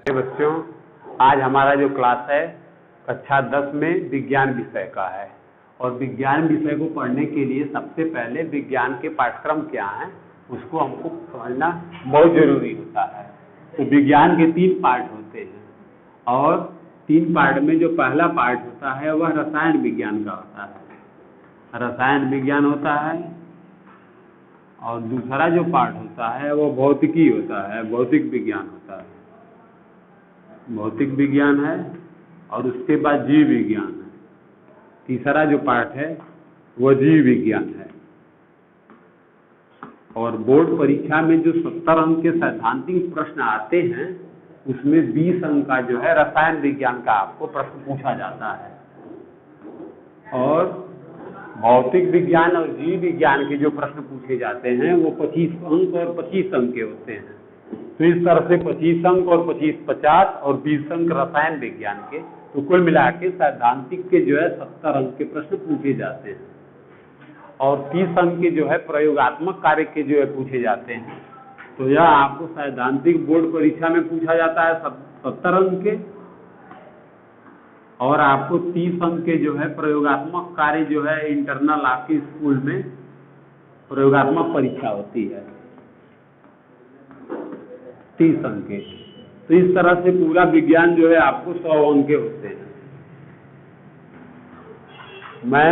बच्चों, आज हमारा जो क्लास है कक्षा 10 में विज्ञान विषय का है। और विज्ञान विषय को पढ़ने के लिए सबसे पहले विज्ञान के पाठ्यक्रम क्या हैं उसको हमको समझना बहुत जरूरी होता है। तो विज्ञान के 3 पार्ट होते हैं और 3 पार्ट में जो पहला पार्ट होता है वह रसायन विज्ञान का होता है। रसायन विज्ञान होता है और दूसरा जो पार्ट होता है वो भौतिकी होता है, भौतिक विज्ञान होता है, भौतिक विज्ञान है। और उसके बाद जीव विज्ञान है। तीसरा जो पार्ट है वह जीव विज्ञान है। और बोर्ड परीक्षा में जो 70 अंक के सैद्धांतिक प्रश्न आते हैं उसमें 20 अंक का जो है रसायन विज्ञान का आपको प्रश्न पूछा जाता है। और भौतिक विज्ञान और जीव विज्ञान के जो प्रश्न पूछे जाते हैं वो 25 अंक और 25 अंक के होते हैं। तो इस तरह से 25 अंक और 25 50 और 20 अंक रसायन विज्ञान के, तो कुल मिला के सैद्धांतिक के जो है 70 अंक के प्रश्न पूछे जाते हैं। और 30 अंक के जो है प्रयोगात्मक कार्य के जो है पूछे जाते हैं। तो यह आपको सैद्धांतिक बोर्ड परीक्षा में पूछा जाता है 70 अंक के, और आपको 30 अंक के जो है प्रयोगात्मक कार्य जो है इंटरनल आपके स्कूल में प्रयोगात्मक परीक्षा होती है 30 अंक के। तो इस तरह से पूरा विज्ञान जो है आपको 100 अंक के होते हैं। मैं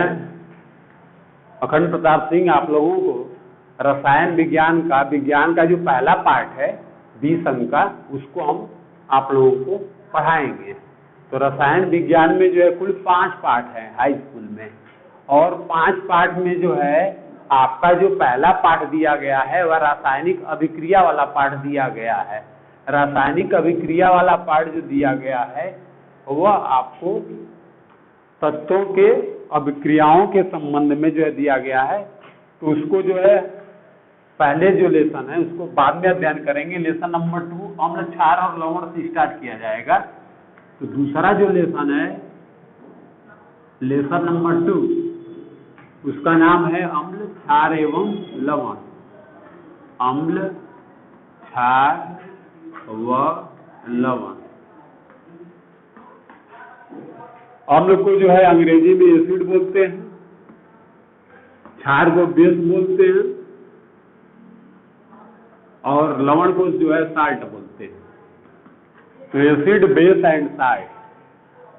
अखंड प्रताप सिंह आप लोगों को रसायन विज्ञान का जो पहला पार्ट है 20 अंक का, उसको हम आप लोगों को पढ़ाएंगे। तो रसायन विज्ञान में जो है कुल 5 पार्ट है हाई स्कूल में। और 5 पार्ट में जो है आपका जो पहला पार्ट दिया गया है वह रासायनिक अभिक्रिया वाला पार्ट दिया गया है। रासायनिक अभिक्रिया वाला पार्ट जो दिया गया है वह आपको तत्वों के अभिक्रियाओं के संबंध में जो है दिया गया है। तो उसको जो है पहले जो लेसन है उसको बाद में अध्ययन करेंगे। लेसन नंबर 2 अम्ल क्षार और लवण से स्टार्ट किया जाएगा। तो दूसरा जो लेसन है लेसन नंबर 2 उसका नाम है अम्ल क्षार एवं लवण। अम्ल क्षार व लवण। अम्ल को जो है अंग्रेजी में एसिड बोलते हैं, क्षार को बेस बोलते हैं और लवण को जो है साल्ट बोलते हैं। तो एसिड, बेस एंड साल्ट।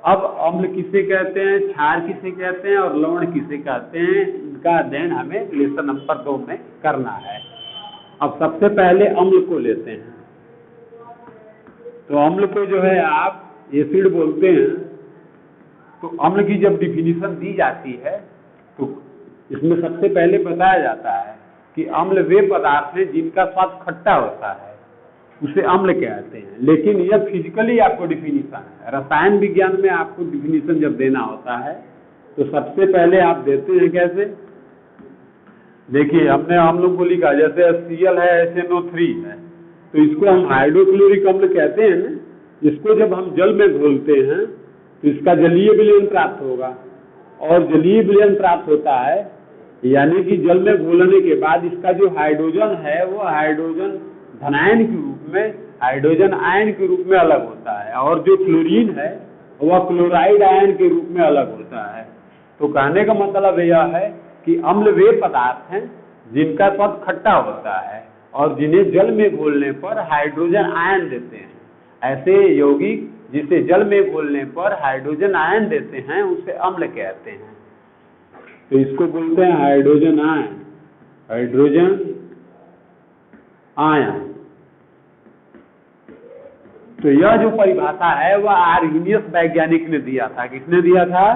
अब अम्ल किसे कहते हैं, क्षार किसे कहते हैं और लवण किसे कहते हैं, इनका अध्ययन हमें लेसन नंबर 2 में करना है। अब सबसे पहले अम्ल को लेते हैं। तो अम्ल को जो है आप एसिड बोलते हैं। तो अम्ल की जब डिफिनीशन दी जाती है तो इसमें सबसे पहले बताया जाता है कि अम्ल वे पदार्थ हैं जिनका स्वाद खट्टा होता है, उसे अम्ल कहते हैं। लेकिन यह फिजिकली आपको डिफिनीशन है। रसायन विज्ञान में आपको डिफिनीशन जब देना होता है तो सबसे पहले आप देते हैं कैसे, देखिए हमने अम्लों को लिखा जैसे HCl है, SNO3 है, तो इसको हम हाइड्रोक्लोरिक अम्ल कहते हैं ना। इसको जब हम जल में घोलते हैं तो इसका जलीय विलयन प्राप्त होगा। और जलीय विलयन प्राप्त होता है यानी कि जल में घोलने के बाद इसका जो हाइड्रोजन है वो हाइड्रोजन धनायन के रूप में, हाइड्रोजन आयन के रूप में अलग होता है। और जो क्लोरीन है वह क्लोराइड आयन के रूप में अलग होता है। तो कहने का मतलब यह है कि अम्ल वे पदार्थ हैं जिनका स्वाद खट्टा होता है और जिन्हें जल में घोलने पर हाइड्रोजन आयन देते हैं। ऐसे यौगिक जिसे जल में घोलने पर हाइड्रोजन आयन देते हैं उसे अम्ल कहते हैं। तो इसको बोलते हैं हाइड्रोजन आयन, हाइड्रोजन आयन। तो यह जो परिभाषा है वह आर्हेनियस वैज्ञानिक ने दिया था। किसने दिया था?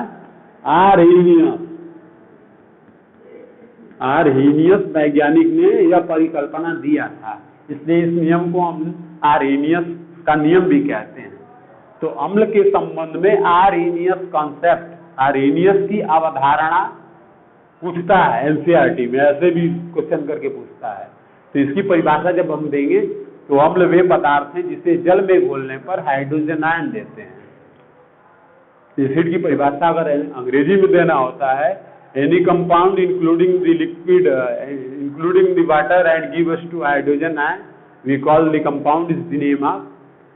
आर्हेनियस वैज्ञानिक ने यह परिकल्पना दिया था। इसलिए इस नियम को हम आर्हेनियस का नियम भी कहते हैं। तो अम्ल के संबंध में आर्हेनियस कॉन्सेप्ट, आर्हेनियस की अवधारणा पूछता है एनसीईआरटी में, ऐसे भी क्वेश्चन करके पूछता है। तो इसकी परिभाषा जब हम देंगे तो अम्ल वे पदार्थ हैं जिसे जल में घोलने पर हाइड्रोजन आयन देते हैं। एसिड की परिभाषा अगर अंग्रेजी में देना होता है, any compound including the liquid including the water and give us two hydrogen ion we call the compound is the name of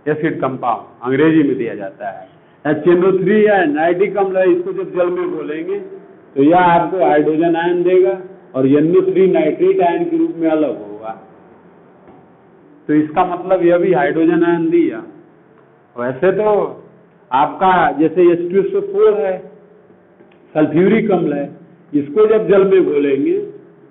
acid compound अंग्रेजी में दिया जाता है। HNO3 या नाइट्रिक अम्ल है, इसको जब जल में घोलेंगे तो यह आपको हाइड्रोजन आयन देगा और NO3 नाइट्रेट आयन के रूप में अलग होगा। तो इसका मतलब यह भी हाइड्रोजन आयन दिया। वैसे तो आपका जैसे H2SO4 है, सल्फ्यूरिक अम्ल है, इसको जब जल में घोलेंगे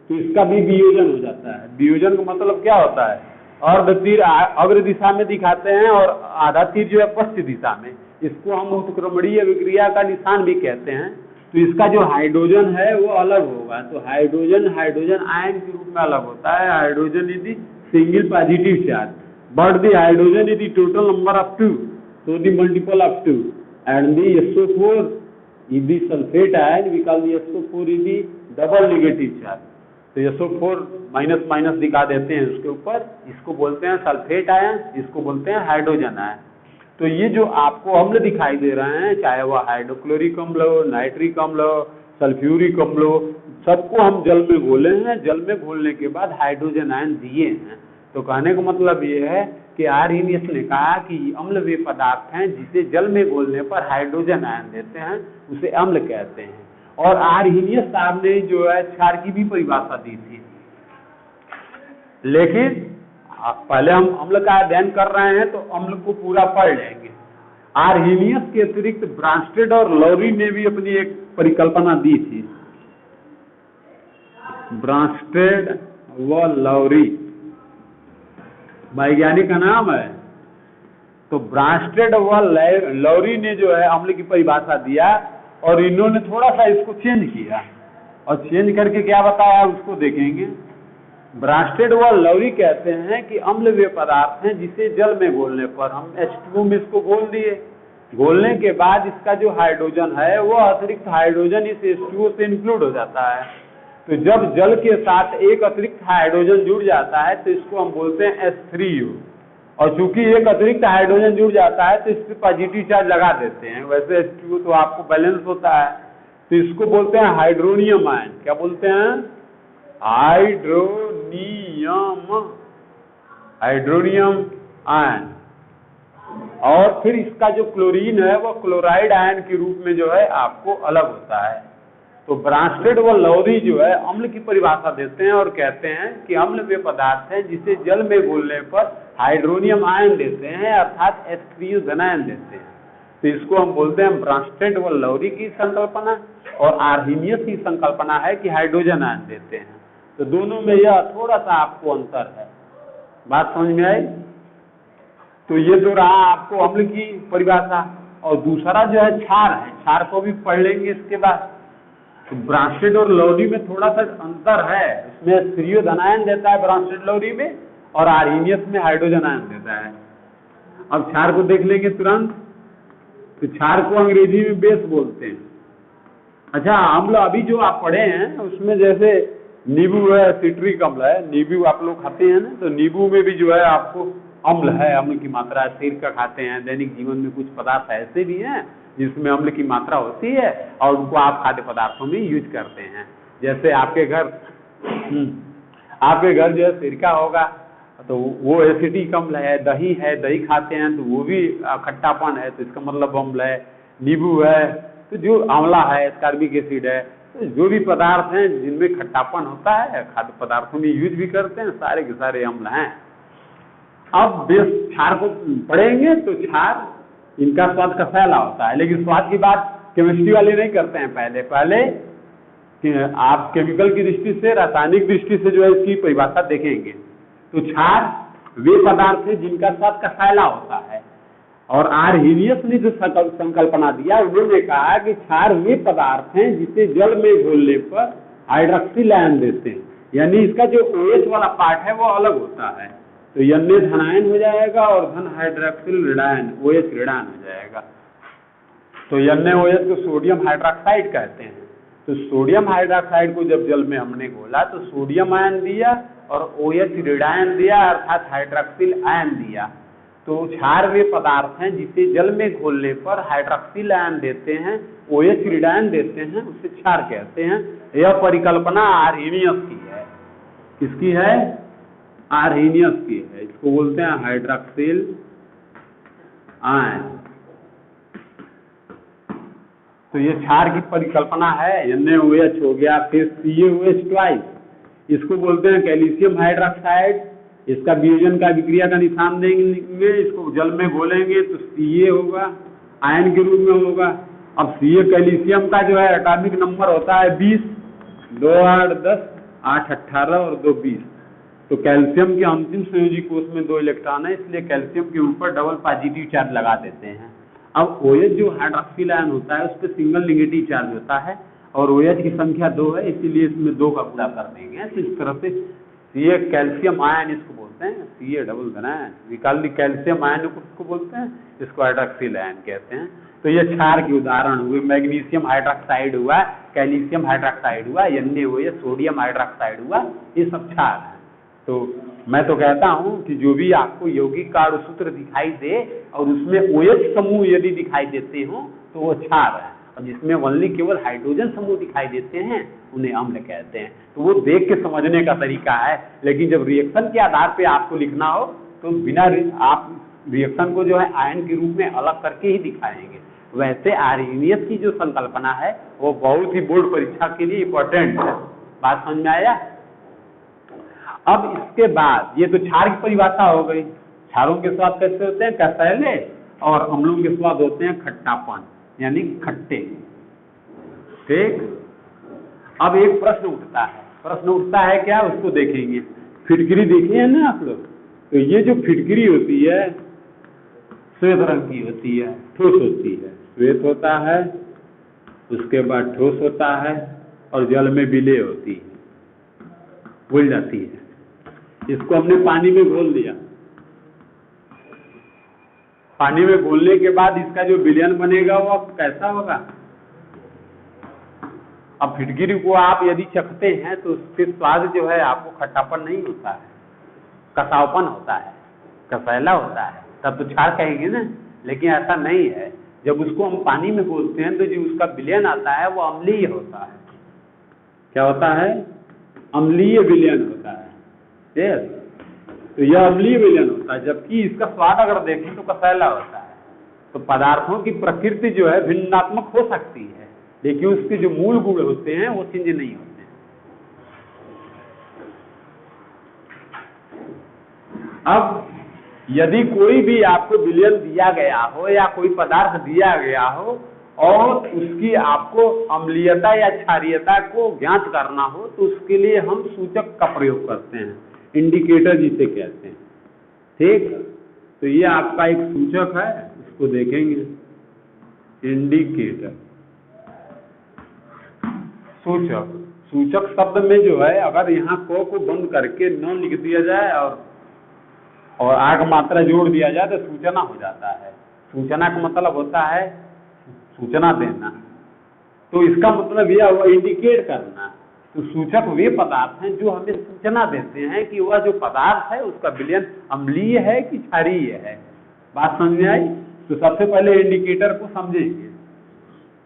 तो इसका भी वियोजन हो जाता है। वियोजन का मतलब क्या होता है? अर्ध तीर अग्र दिशा में दिखाते हैं और आधा तीर जो है पश्चिम दिशा में, इसको हम उत्क्रमणीय विक्रिया का निशान भी कहते हैं। तो इसका जो हाइड्रोजन है वो अलग होगा। तो हाइड्रोजन हाइड्रोजन आयन के रूप में अलग होता है। हाइड्रोजन यदि single positive charge, but the hydrogen यदि total number of 2, so the multiple of 2, and the SO4 is the sulfate ion, we call the SO4 is the double negative charge। तो SO4 minus minus दिखा देते हैं उसके ऊपर, इसको बोलते हैं सल्फेट आयन, इसको बोलते हैं हाइड्रोजन आयन। तो ये जो आपको अम्ल दिखाई दे रहे हैं, चाहे वह हाइड्रोक्लोरिक अम्ल हो, नाइट्रिक अम्ल हो, सल्फ्यूरिक अम्ल हो, सबको हम जल में घोले हैं। जल में घोलने के बाद हाइड्रोजन आयन दिए हैं। तो कहने का मतलब ये है कि आर्हेनियस ने कहा कि अम्ल वे पदार्थ हैं जिसे जल में घोलने पर हाइड्रोजन आयन देते हैं, उसे अम्ल कहते हैं। और आर्हेनियस साहब ने जो है क्षार की भी परिभाषा दी थी। लेकिन पहले हम अम्ल का अध्ययन कर रहे हैं तो अम्ल को पूरा पढ़ लेंगे। आर्हेनियस के अतिरिक्त ब्रांस्टेड और लौरी ने भी अपनी एक परिकल्पना दी थी। ब्रांस्टेड व लौरी वैज्ञानिक का नाम है। तो ब्रांस्टेड व लौरी ने जो है अम्ल की परिभाषा दिया और इन्होंने थोड़ा सा इसको चेंज किया, और चेंज करके क्या बताया उसको देखेंगे। ब्रांस्टेड व लौरी कहते हैं कि अम्ल वे पदार्थ हैं जिसे जल में घोलने पर, हम H2O में इसको घोल दिए, घोलने के बाद इसका जो हाइड्रोजन है वो अतिरिक्त हाइड्रोजन इस H2O से इंक्लूड हो जाता है। तो जब जल के साथ एक अतिरिक्त हाइड्रोजन जुड़ जाता है तो इसको हम बोलते हैं H3O। और चूंकि एक अतिरिक्त हाइड्रोजन जुड़ जाता है तो इस पर पॉजिटिव चार्ज लगा देते हैं। वैसे H2O तो आपको बैलेंस होता है, तो इसको बोलते हैं हाइड्रोनियम आयन। क्या बोलते हैं? Hydronium ion. और फिर इसका जो क्लोरीन है वो क्लोराइड आयन के रूप में जो है आपको अलग होता है। तो ब्रांस्टेड व लौरी जो है अम्ल की परिभाषा देते हैं और कहते हैं कि अम्ल वे पदार्थ हैं जिसे जल में घोलने पर हाइड्रोनियम आयन देते हैं, अर्थात H3O धनायन देते हैं। तो इसको हम बोलते हैं ब्रांस्टेड व लौरी की संकल्पना, और आर्हेनियस की संकल्पना है कि हाइड्रोजन आयन देते हैं। तो दोनों में यह थोड़ा सा आपको अंतर है। बात समझ में आई? तो ये तो रहा आपको अम्ल की परिभाषा। और दूसरा जो है क्षार है, क्षार को भी पढ़ लेंगे इसके बाद। तो ब्रांस्टेड और लौरी में थोड़ा सा अंतर है, इसमें H3O धनायन देता है ब्रांस्टेड लौरी में, और आर्हेनियस में हाइड्रोजन आयन देता है। अब क्षार को देख लेंगे तुरंत। तो क्षार को अंग्रेजी में बेस बोलते हैं। अच्छा, अम्ल अभी जो आप पढ़े हैं उसमें जैसे नींबू है, सिट्रिक अम्ल है, नींबू आप लोग खाते हैं ना, तो नींबू में भी जो है आपको अम्ल है, अम्ल की मात्रा शरीर का खाते हैं। दैनिक जीवन में कुछ पदार्थ ऐसे भी हैं जिसमें अम्ल की मात्रा होती है और उनको आप खाद्य पदार्थों में यूज करते हैं। जैसे आपके घर जो है सिरका होगा तो वो एसिडिक अम्ल है, दही खाते हैं तो वो भी खट्टापन है, तो इसका मतलब अम्ल है। नींबू है तो जो आंवला है, कार्बिक एसिड है। तो जो भी पदार्थ हैं जिनमें खट्टापन होता है खाद्य पदार्थों में यूज भी करते हैं, सारे के सारे अम्ल हैं। अब क्षार को पढ़ेंगे तो क्षार इनका स्वाद कसैला होता है, लेकिन स्वाद की बात केमिस्ट्री वाले नहीं करते हैं। पहले आप केमिकल की दृष्टि से, रासायनिक दृष्टि से जो है इसकी परिभाषा देखेंगे। तो क्षार वे पदार्थ हैं जिनका स्वाद कसैला होता है। और आर्हेनियस ने जो संकल्पना दिया, उन्होंने कहा कि क्षार वे पदार्थ हैं जिसे जल में घोलने पर हाइड्रोक्सिल आयन देते हैं, यानी इसका जो OH वाला पार्ट है वो अलग होता है। तो Na धनायन हो जाएगा और धन हाइड्रोक्सिल ऋणायन, OH ऋणायन हो जाएगा। तो NaOH को सोडियम हाइड्रोक्साइड कहते हैं। तो सोडियम हाइड्रोक्साइड को जब जल में हमने घोला तो सोडियम आयन दिया और OH ऋणायन दिया, अर्थात हाइड्रोक्सिल आयन दिया। तो क्षार वे पदार्थ हैं जिसे जल में घोलने पर हाइड्रोक्सिल आयन देते हैं, OH ऋणायन देते हैं, उसे क्षार कहते हैं। यह परिकल्पना आर्हेनियस की है। किसकी है? आर्हेनियस की है। इसको बोलते हैं हाइड्रोक्सिल आयन। तो ये क्षार की परिकल्पना है। NaOH हो गया, फिर CaOH ट्वाइस, इसको बोलते हैं कैल्शियम हाइड्रोक्साइड। इसका वियोजन का विक्रिया का निशान देंगे, इसको जल में घोलेंगे तो Ca होगा, आयन के रूप में होगा। अब Ca कैल्शियम का जो है एटॉमिक नंबर होता है 20, 2 8 10, 8 18 और 2 20। तो कैल्शियम के अंतिम संयोजी कोष में 2 इलेक्ट्रॉन है, इसलिए कैल्शियम के ऊपर डबल पॉजिटिव चार्ज लगा देते हैं। अब OH जो हाइड्रोक्सिल आयन होता है उस पर सिंगल नेगेटिव चार्ज होता है और OH की संख्या 2 है, इसीलिए इसमें 2 का गुणा कर देंगे। तो इस तरह से Ca कैल्शियम आयन इसको बोलते हैं, Ca डबल देना है, निकाल दी कैल्शियम आयन को बोलते हैं, इसको हाइड्रोक्सिल आयन कहते हैं। तो ये क्षार के उदाहरण हुए, मैग्नीशियम हाइड्रोक्साइड हुआ, कैल्शियम हाइड्रोक्साइड हुआ, NaOH सोडियम हाइड्रोक्साइड हुआ, ये सब क्षार है। तो मैं तो कहता हूं कि जो भी आपको यौगिक कार्य सूत्र दिखाई दे और उसमें OH समूह यदि दिखाई देते हो तो वो क्षार है, और जिसमें ओनली केवल हाइड्रोजन समूह दिखाई देते हैं उन्हें अम्ल कहते हैं। तो वो देख के समझने का तरीका है, लेकिन जब रिएक्शन के आधार पे आपको लिखना हो तो बिना आप रिएक्शन को जो है आयन के रूप में अलग करके ही दिखाएंगे। वैसे आर्हेनियस की जो संकल्पना है वो बहुत ही बोर्ड परीक्षा के लिए इंपॉर्टेंट है। बात समझ में आया? अब इसके बाद ये तो क्षार की परिभाषा हो गई। क्षारों के स्वाद कैसे होते हैं? कसैले, और अम्लों के स्वाद होते हैं खट्टापन, यानी खट्टे। ठीक। अब एक प्रश्न उठता है क्या, उसको देखेंगे। फिटकरी देखी है ना आप लोग? तो ये जो फिटकरी होती है श्वेत रंग की होती है, ठोस होती है, श्वेत होता है, उसके बाद ठोस होता है और जल में विलय होती है, घुल जाती है। इसको हमने पानी में घोल दिया। पानी में घोलने के बाद इसका जो विलयन बनेगा वो कैसा होगा? अब फिटकरी को आप यदि चखते हैं तो उसके स्वाद जो है आपको खट्टापन नहीं होता है, कसावपन होता है, कसैला होता है, तब तो क्षार कहेंगे ना। लेकिन ऐसा नहीं है, जब उसको हम पानी में घोलते हैं तो जो उसका विलयन आता है वो अम्लीय होता है। क्या होता है? अम्लीय विलयन होता है। यस, तो यह अम्लीय विलयन होता है, जबकि इसका स्वाद अगर देखें तो कसैला होता है। तो पदार्थों की प्रकृति जो है भिन्नात्मक हो सकती है, लेकिन उसके जो मूल गुण होते हैं वो चेंज नहीं होते। अब यदि कोई भी आपको विलयन दिया गया हो या कोई पदार्थ दिया गया हो और उसकी आपको अम्लीयता या क्षारीयता को ज्ञात करना हो तो उसके लिए हम सूचक का प्रयोग करते हैं, इंडिकेटर जिसे कहते हैं। ठीक। तो ये आपका एक सूचक है, इसको देखेंगे, इंडिकेटर। सूचक शब्द में जो है अगर यहाँ को बंद करके न लिख दिया जाए और आग मात्रा जोड़ दिया जाए तो सूचना हो जाता है। सूचना का मतलब होता है सूचना देना, तो इसका मतलब यह हुआ इंडिकेट करना। तो सूचक वे पदार्थ हैं जो हमें सूचना देते हैं कि वह जो पदार्थ है उसका विलयन अम्लीय है कि क्षारीय है। बात समझ में आई? तो सबसे पहले इंडिकेटर को समझेंगे।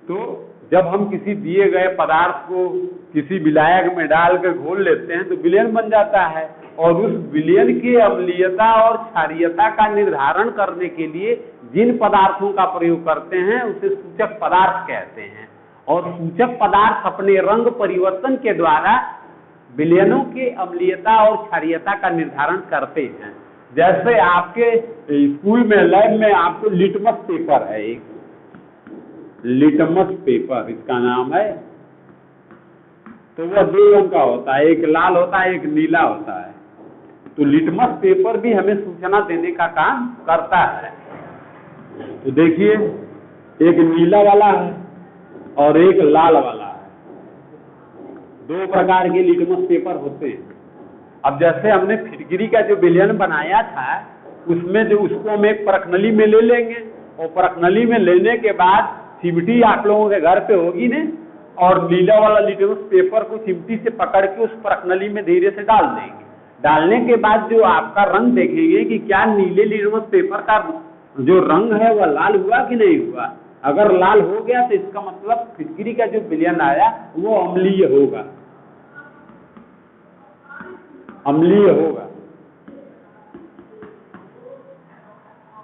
तो जब हम किसी दिए गए पदार्थ को किसी विलायक में डालकर घोल लेते हैं तो विलयन बन जाता है, और उस विलयन की अम्लीयता और क्षारीयता का निर्धारण करने के लिए जिन पदार्थों का प्रयोग करते हैं उसे सूचक पदार्थ कहते हैं। और सूचक पदार्थ अपने रंग परिवर्तन के द्वारा विलयनों के अम्लीयता और क्षारीयता का निर्धारण करते हैं। जैसे आपके स्कूल में लैब में आपको लिटमस पेपर है, एक लिटमस पेपर इसका नाम है, तो वह 2 रंग का होता है, एक लाल होता है, एक नीला होता है। तो लिटमस पेपर भी हमें सूचना देने का काम करता है। तो देखिए, एक नीला वाला है और एक लाल वाला है, 2 प्रकार के लिटमस पेपर होते हैं। अब जैसे हमने फिटकरी का जो विलयन बनाया था उसमें जो उसको हम एक परखनली में ले लेंगे, और परखनली में लेने के बाद चिमटी आप लोगों के घर पे होगी ने, और नीला वाला लिटमस पेपर को चिमटी से पकड़ के उस परखनली में धीरे से डाल देंगे। डालने के बाद जो आपका रंग देखेंगे कि क्या नीले लिटमस पेपर का जो रंग है वह लाल हुआ कि नहीं हुआ। अगर लाल हो गया तो इसका मतलब फिटकरी का जो विलयन आया वो अम्लीय होगा, अम्लीय होगा।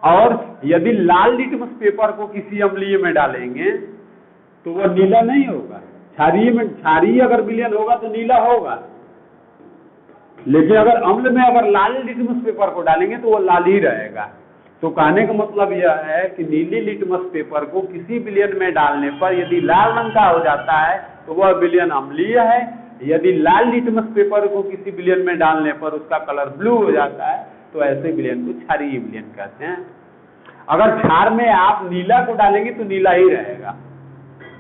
और यदि लाल लिटमस पेपर को किसी अम्लीय में डालेंगे तो वो नीला नहीं होगा। क्षारीय अगर विलयन होगा तो नीला होगा, लेकिन अगर अम्ल में अगर लाल लिटमस पेपर को डालेंगे तो वो लाल ही रहेगा। तो कहने का मतलब यह है कि नीली लिटमस पेपर को किसी विलयन में डालने पर यदि लाल रंग का हो जाता है तो वह विलयन अम्लीय है, यदि लाल लिटमस पेपर को किसी विलयन में डालने पर उसका कलर ब्लू हो जाता है तो ऐसे विलयन को क्षारीय विलयन कहते हैं। अगर क्षार में आप नीला को डालेंगे तो नीला ही रहेगा।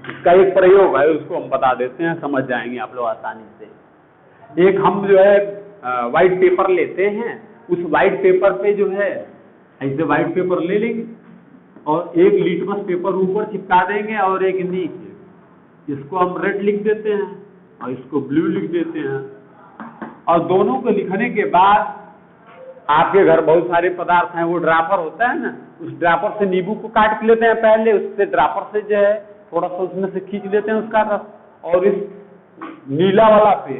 इसका एक प्रयोग है, उसको हम बता देते हैं, समझ जाएंगे आप लोग आसानी से। एक हम जो है व्हाइट पेपर लेते हैं, उस व्हाइट पेपर पे जो है ऐसे व्हाइट पेपर ले लेंगे और एक लिटमस पेपर ऊपर चिपका देंगे और एक नीचे। इसको हम रेड लिख देते हैं और इसको ब्लू लिख देते हैं। और दोनों को लिखने के बाद आपके घर बहुत सारे पदार्थ हैं, वो ड्रापर होता है ना, उस ड्रापर से नींबू को काट लेते हैं पहले, उससे ड्रापर से जो है थोड़ा सा उसमें से खींच लेते हैं उसका रस, और इस नीला वाला पे,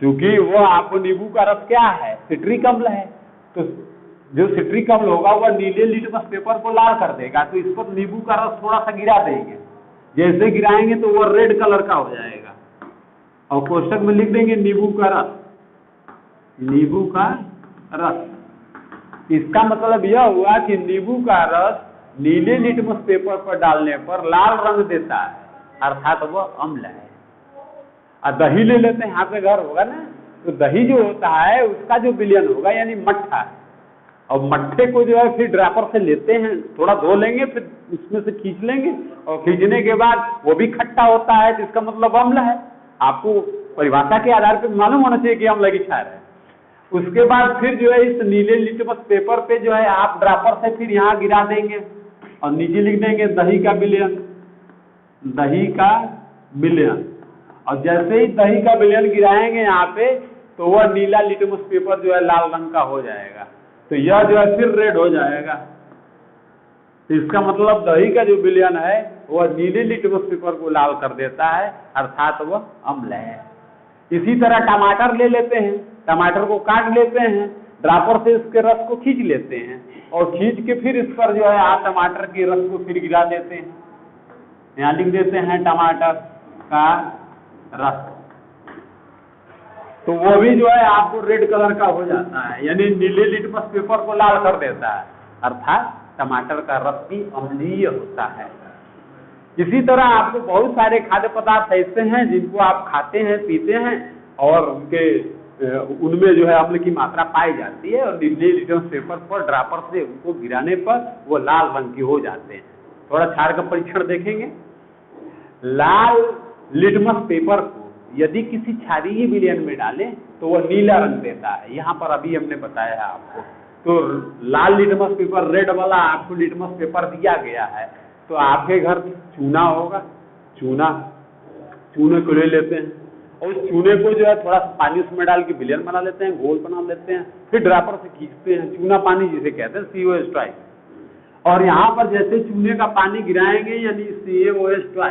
क्योंकि वो आपको नींबू का रस क्या है, सिट्रिक अम्ल है, तो जो सिट्रिक अम्ल होगा वह नीले लिटमस पेपर को लाल कर देगा। तो इस पर नींबू का रस थोड़ा सा गिरा देंगे, जैसे गिराएंगे तो वह रेड कलर का हो जाएगा और कोष्टक में लिख देंगे नींबू का रस, नींबू का रस। इसका मतलब यह हुआ कि नींबू का रस नीले लिटमस पेपर पर डालने पर लाल रंग देता है, अर्थात वह अम्ल है। और दही ले लेते हैं, आपके घर होगा ना, तो दही जो होता है उसका जो विलयन होगा यानी मट्ठा, और मट्ठे को जो है फिर ड्रापर से लेते हैं, थोड़ा धो लेंगे, फिर उसमें से खींच लेंगे, और खींचने के बाद वो भी खट्टा होता है, तो इसका मतलब अम्ल है। आपको परिभाषा के आधार पर मालूम होना चाहिए कि अम्ल की क्षार है। उसके बाद फिर जो है इस नीले लिटमस पेपर पे जो है आप ड्रापर से फिर यहाँ गिरा देंगे और नीचे लिख देंगे दही का विलयन, दही का विलयन। और जैसे ही दही का विलयन गिराएंगे यहाँ पे तो वह नीला लिटमस पेपर जो है लाल रंग का हो जाएगा, तो यह जो है फिर रेड हो जाएगा। तो इसका मतलब दही का जो विलयन है वह नीले लिटमस पेपर को लाल कर देता है, अर्थात वह अम्ल है। इसी तरह टमाटर ले लेते हैं, टमाटर को काट लेते हैं, ड्रापर से इसके रस को खींच लेते हैं और खींच के फिर इस पर जो है आप टमाटर के रस को फिर गिरा देते हैं, यहाँ लिख देते हैं टमाटर का रस, तो वो भी जो है आपको रेड कलर का हो जाता है, यानी नीले लिटमस पेपर को लाल कर देता है, अर्थात टमाटर का रस भी अम्लीय होता है। इसी तरह आपको बहुत सारे खाद्य पदार्थ ऐसे हैं जिनको आप खाते हैं, पीते हैं और उनमें जो है अम्ल की मात्रा पाई जाती है, और नीले लिटमस पेपर पर ड्रापर से उनको गिराने पर वो लाल रंग के हो जाते हैं। थोड़ा क्षार का परीक्षण देखेंगे। लाल लिटमस पेपर को यदि किसी क्षारीय विलयन में डालें तो वह नीला रंग देता है, यहाँ पर अभी हमने बताया है आपको। तो लाल लिटमस पेपर, रेड वाला आपको लिटमस पेपर दिया गया है, तो आपके घर चूना होगा, चूने को ले लेते हैं और उस चूने को जो है थोड़ा सा पानी उसमें डाल के विलयन बना लेते हैं, घोल बना लेते हैं, फिर ड्रापर से खींचते हैं, चूना पानी जिसे कहते हैं COH2, और यहाँ पर जैसे चूने का पानी गिराएंगे यानी CaOH2,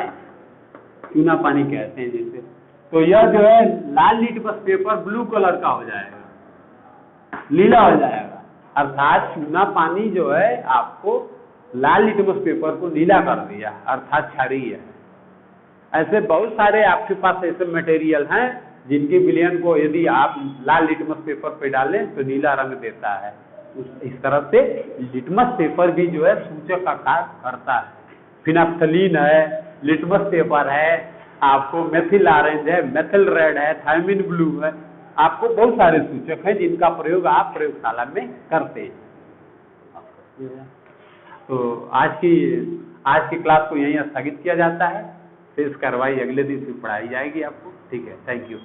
चूना पानी कहते हैं जिसे, तो यह जो है लाल लिटमस पेपर ब्लू कलर का हो जाएगा, नीला हो जाएगा, अर्थात चूना पानी जो है आपको लाल लिटमस पेपर को नीला कर दिया, अर्थात क्षारीय है। ऐसे बहुत सारे आपके पास ऐसे मटेरियल हैं जिनके विलयन को यदि आप लाल लिटमस पेपर पे डालें तो नीला रंग देता है। इस तरह से लिटमस पेपर भी जो है सूचक का कार्य करता है। फिनाफ्थलीन है, लिटमस पेपर है, आपको मेथिल ऑरेंज है, मेथिल रेड है, थायमिन ब्लू है, आपको बहुत सारे सूचक हैं जिनका प्रयोग आप प्रयोगशाला में करते हैं। तो आज की क्लास को यहीं स्थगित किया जाता है, शेष कार्रवाई अगले दिन से पढ़ाई जाएगी आपको। ठीक है, थैंक यू।